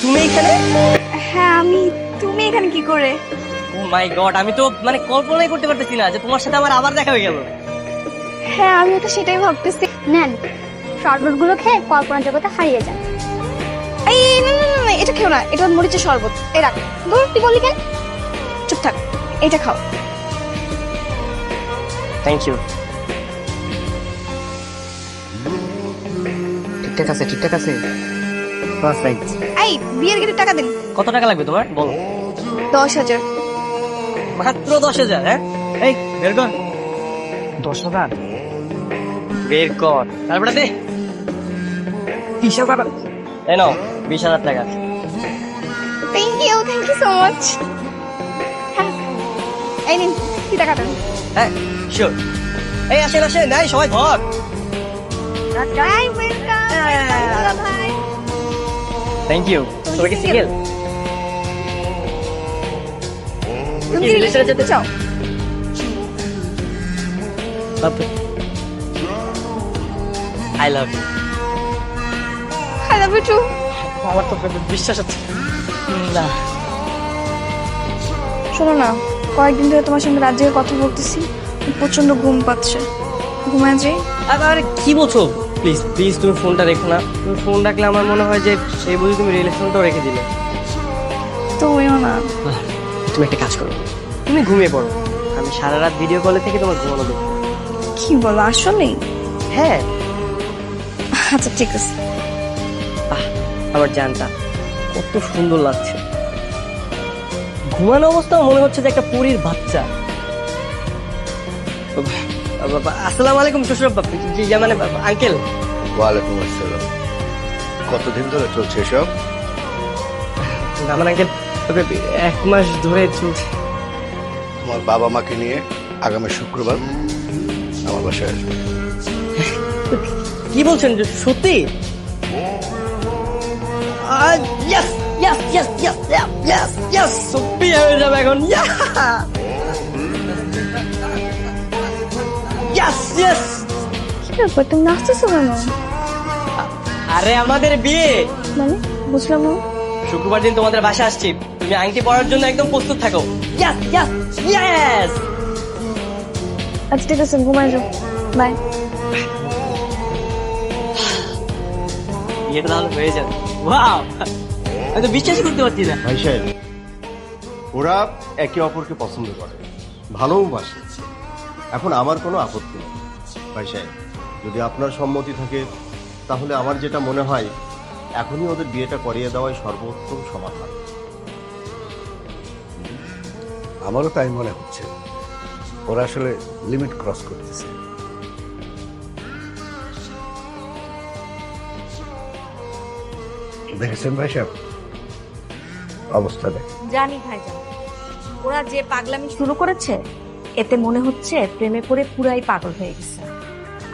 তুমি এখানে? হ্যাঁ আমি। তুমি এখানে কি করে? ও মাই গড, আমি তো মানে কল্পনাই করতে পারতেছি না যে তোমার সাথে আমার আবার দেখা হয়ে গেল। হ্যাঁ আমিও তো সেটাই ভাবতেছি। নেন, শরবতগুলো খেয়ে কল্পনা জগতে হারিয়ে যান। এই না না না না, এটা খেও না, এটা মরিচের শরবত। এই রাখ। দূর, তুই বললি কেন? চুপ থাক, এটা খাও। Thank you. ঠিকঠাক আছে, ঠিকঠাক আছে। পারফেক্ট। এই বিয়ের গেটে টাকা দিন। কত টাকা লাগবে তোমার বলো? 10,000। মাত্র 10,000? হ্যাঁ, এই বের কর। 10,000 বের কর, তারপরে দে হিসাব কর। এই নাও 20,000 টাকা। Thank you so much. হ্যাঁ এই নিন, কি টাকা দেন? হ্যাঁ শিওর। এই আসেন আসেন, নাই সবাই ধর। হাই ওয়েলকাম ভাই। Thank you. তুমি কি সিঙ্গেল? তুমি কি রিলেশনে যেতে চাও? I love you. I love you too. আমার তো বিশ্বাস হচ্ছে না। শোনো না, কয়েকদিন ধরে তোমার সঙ্গে রাত জেগে কথা বলতেছি, প্রচন্ড ঘুম পাচ্ছে। ঘুমায় যাই। আরে কি বলছো? প্লিজ প্লিজ তুমি ফোনটা রেখো না। তুমি ফোন রাখলে আমার মনে হয় যে সেই বুঝি তুমি রিলেশনটাও রেখে দিলে। তুমিও না। তুমি একটা কাজ করো, তুমি ঘুমিয়ে পড়ো, আমি সারা রাত ভিডিও কলে থেকে তোমার ঘুমানো দেখবো। কি বলো আসলেই? হ্যাঁ। আচ্ছা ঠিক আছে। আমার জানটা কত সুন্দর লাগছে, ঘুমানো অবস্থাও মনে হচ্ছে যে একটা পরীর বাচ্চা। আসসালামু আলাইকুম শ্বশুর মানে আঙ্কেল। ওয়ালাইকুম আসসালাম। কতদিন ধরে চলছে এসব? আমার আঙ্কেল 1 মাস ধরে চলছে। তোমার বাবা মাকে নিয়ে আগামী শুক্রবার আমার বাসায় আসবে। কি বলছেন, সত্যি? Yes yes yes yes yes yes, বিয়ে হয়ে যাবে এখন। Yes yes. কি ব্যাপার, তুমি নাচতেছো কেন? আরে আমাদের বিয়ে মানে বুঝলাম না। শুক্রবার দিন তোমাদের বাসা আসছি, তুমি আংটি পরার জন্য একদম প্রস্তুত থাকো। Yes yes yes. আচ্ছা ঠিক আছে, ঘুমায় যাও। বাই। বিয়েটা তাহলে হয়ে যাবে। ওয়াও, আমি তো বিশ্বাসই করতে পারছি না। ভাই সাহেব, ওরা একে অপরকে পছন্দ করে, ভালোবাসে। এখন আমার কোনো আপত্তি নেই ভাই সাহেব, যদি আপনার সম্মতি থাকে তাহলে আমার যেটা মনে হয় এখনই ওদের বিয়েটা করিয়ে দেওয়াই সর্বোত্তম সমাধান। আমারও তাই মনে হচ্ছে, ওরা আসলে লিমিট ক্রস করতেছে। দেখেছেন ভাই সাহেব অবস্থা দেখ। জানি ভাইজান, ওরা যে পাগলামি শুরু করেছে এতে মনে হচ্ছে প্রেমে পড়ে পুরাই পাগল হয়ে গেছে।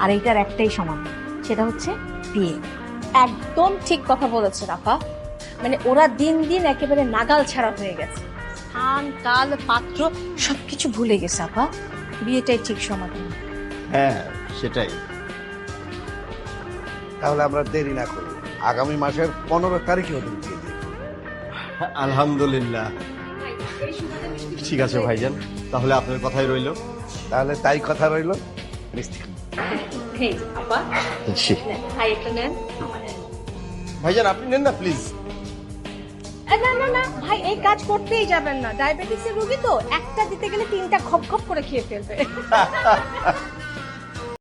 আর এইটার একটাই সমাধান, সেটা হচ্ছে বিয়ে। একদম ঠিক কথা বলেছে রাফা। মানে ওরা দিন দিন একেবারে নাগাল ছাড়া হয়ে গেছে, স্থান কাল পাত্র সবকিছু ভুলে গেছে আপা। বিয়েটাই ঠিক সমাধান। হ্যাঁ সেটাই। তাহলে আমরা দেরি না করি, আগামী মাসের 15 তারিখে ওদের বিয়ে দিই। আলহামদুলিল্লাহ। ঠিক আছে ভাইজান, তাহলে আপনার কথাই রইল। তাহলে তাই কথা রইল। মিষ্টি আপা জি। ভাই একটা নেন। ভাইজান আপনি নেন না প্লিজ। না না না ভাই, এই কাজ করতেই যাবেন না, ডায়াবেটিসের রোগী তো, একটা দিতে গেলে 3টা খপ খপ করে খেয়ে ফেলবে।